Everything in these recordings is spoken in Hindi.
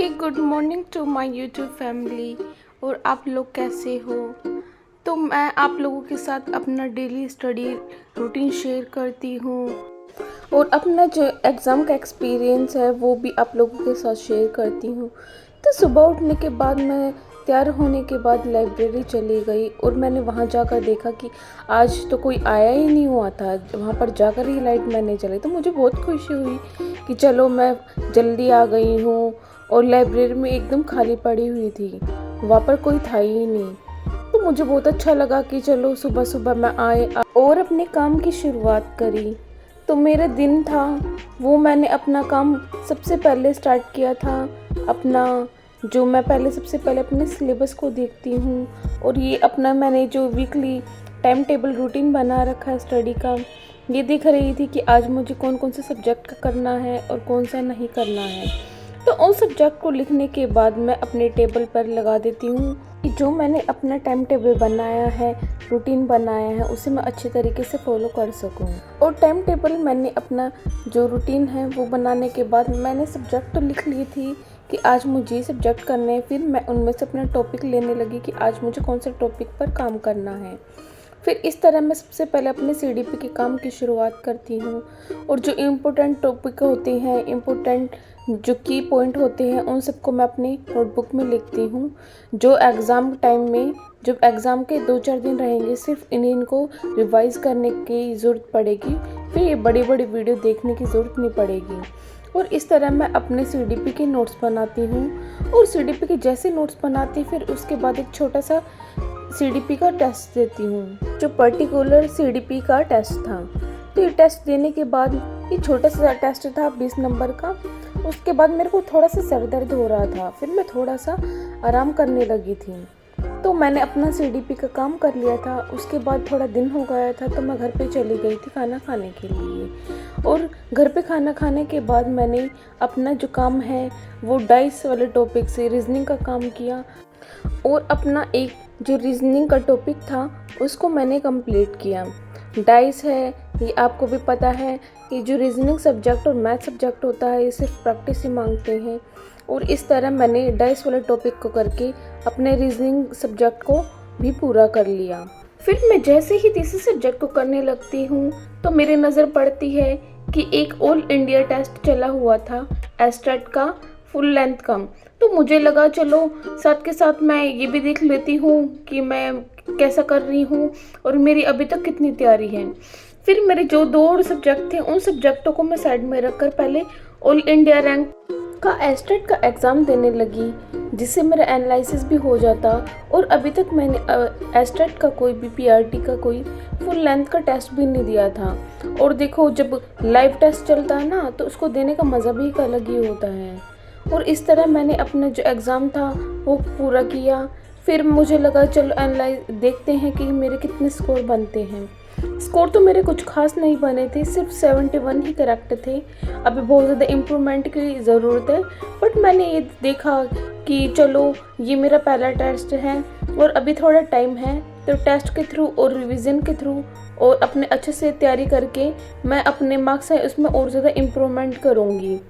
Hey good morning to my YouTube family. और आप लोग कैसे हो? तो मैं आप लोगों के साथ अपना डेली स्टडी रूटीन शेयर करती हूँ और अपना जो एग्ज़ाम का एक्सपीरियंस है वो भी आप लोगों के साथ शेयर करती हूँ। तो सुबह उठने के बाद मैं तैयार होने के बाद लाइब्रेरी चली गई और मैंने वहाँ जाकर देखा कि आज तो कोई आया ही नहीं हुआ था। वहाँ पर जाकर ही लाइट मैंने जलाई तो मुझे बहुत खुशी हुई कि चलो मैं जल्दी आ गई हूँ। और लाइब्रेरी में एकदम खाली पड़ी हुई थी, वहाँ पर कोई था ही नहीं। तो मुझे बहुत अच्छा लगा कि चलो सुबह सुबह मैं आए और अपने काम की शुरुआत करी। तो मेरा दिन था वो मैंने अपना काम सबसे पहले स्टार्ट किया था। अपना जो मैं पहले सबसे पहले अपने सिलेबस को देखती हूँ और ये अपना मैंने जो वीकली टाइम टेबल रूटीन बना रखा है स्टडी का, ये देख रही थी कि आज मुझे कौन कौन से सब्जेक्ट का करना है और कौन सा नहीं करना है। तो उन सब्जेक्ट को लिखने के बाद मैं अपने टेबल पर लगा देती हूँ कि जो मैंने अपना टाइम टेबल बनाया है, रूटीन बनाया है, उसे मैं अच्छे तरीके से फॉलो कर सकूँ। और टाइम टेबल मैंने अपना जो रूटीन है वो बनाने के बाद मैंने सब्जेक्ट तो लिख ली थी कि आज मुझे ये सब्जेक्ट करने हैं। फिर मैं उनमें से अपना टॉपिक लेने लगी कि आज मुझे कौन सा टॉपिक पर काम करना है। फिर इस तरह मैं सबसे पहले अपने सीडीपी के काम की शुरुआत करती हूँ और जो इम्पोर्टेंट टॉपिक होते हैं, इम्पोर्टेंट जो की पॉइंट होते हैं, उन सबको मैं अपनी नोटबुक में लिखती हूँ। जो एग्ज़ाम टाइम में जब एग्ज़ाम के 2-4 दिन रहेंगे, सिर्फ इनको रिवाइज़ करने की ज़रूरत पड़ेगी। फिर ये बड़ी बड़ी वीडियो देखने की ज़रूरत नहीं पड़ेगी। और इस तरह मैं अपने सीडीपी के नोट्स बनाती हूँ और सीडीपी के जैसे नोट्स बनाती फिर उसके बाद एक छोटा सा सीडीपी का टेस्ट देती हूँ, जो पर्टिकुलर सीडीपी का टेस्ट था। तो ये टेस्ट देने के बाद ये छोटा सा टेस्ट था 20 नंबर का। उसके बाद मेरे को थोड़ा सा सर दर्द हो रहा था, फिर मैं थोड़ा सा आराम करने लगी थी। तो मैंने अपना सीडीपी का काम कर लिया था। उसके बाद थोड़ा दिन हो गया था तो मैं घर पे चली गई थी खाना खाने के लिए। और घर पे खाना खाने के बाद मैंने अपना जो काम है वो डाइस वाले टॉपिक से रीजनिंग का काम किया और अपना एक जो रीजनिंग का टॉपिक था उसको मैंने कंप्लीट किया। डाइस है, ये आपको भी पता है कि जो रीजनिंग सब्जेक्ट और मैथ सब्जेक्ट होता है ये सिर्फ प्रैक्टिस ही मांगते हैं। और इस तरह मैंने डाइस वाले टॉपिक को करके अपने रीजनिंग सब्जेक्ट को भी पूरा कर लिया। फिर मैं जैसे ही तीसरे सब्जेक्ट को करने लगती हूँ तो मेरी नज़र पड़ती है कि एक ऑल इंडिया टेस्ट चला हुआ था एस्टेट का फुल लेंथ का। तो मुझे लगा चलो साथ के साथ मैं ये भी देख लेती हूँ कि मैं कैसा कर रही हूँ और मेरी अभी तक कितनी तैयारी है। फिर मेरे जो 2 और सब्जेक्ट थे उन सब्जेक्टों को मैं साइड में रखकर पहले ऑल इंडिया रैंक का एस्टेट का एग्ज़ाम देने लगी, जिससे मेरा एनालिसिस भी हो जाता। और अभी तक मैंने एस्टेट का कोई भी पीआरटी का कोई फुल लेंथ का टेस्ट भी नहीं दिया था। और देखो जब लाइव टेस्ट चलता है ना तो उसको देने का मज़ा भी एक अलग ही होता है। और इस तरह मैंने अपना जो एग्ज़ाम था वो पूरा किया। फिर मुझे लगा चलो एनालाइज देखते हैं कि मेरे कितने स्कोर बनते हैं। स्कोर तो मेरे कुछ खास नहीं बने थे, सिर्फ 71 ही करेक्ट थे। अभी बहुत ज़्यादा इम्प्रूवमेंट की ज़रूरत है, बट मैंने ये देखा कि चलो ये मेरा पहला टेस्ट है और अभी थोड़ा टाइम है, तो टेस्ट के थ्रू और रिवीजन के थ्रू और अपने अच्छे से तैयारी करके मैं अपने मार्क्स है उसमें और ज़्यादा इम्प्रूवमेंट करूँगी।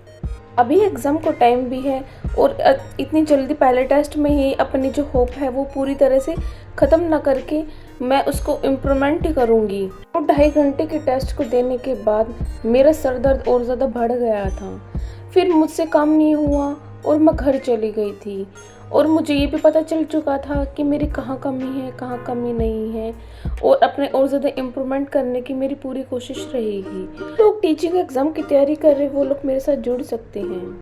अभी एग्ज़ाम को टाइम भी है और इतनी जल्दी पहले टेस्ट में ही अपनी जो होप है वो पूरी तरह से ख़त्म ना करके मैं उसको इम्प्रूवमेंट ही करूँगी। और 2.5 घंटे के टेस्ट को देने के बाद मेरा सर दर्द और ज़्यादा बढ़ गया था। फिर मुझसे काम नहीं हुआ और मैं घर चली गई थी। और मुझे ये भी पता चल चुका था कि मेरी कहाँ कमी है, कहाँ कमी नहीं है और अपने और ज़्यादा इम्प्रूवमेंट करने की मेरी पूरी कोशिश रहेगी। लोग टीचिंग एग्ज़ाम की तैयारी कर रहे वो लोग मेरे साथ जुड़ सकते हैं।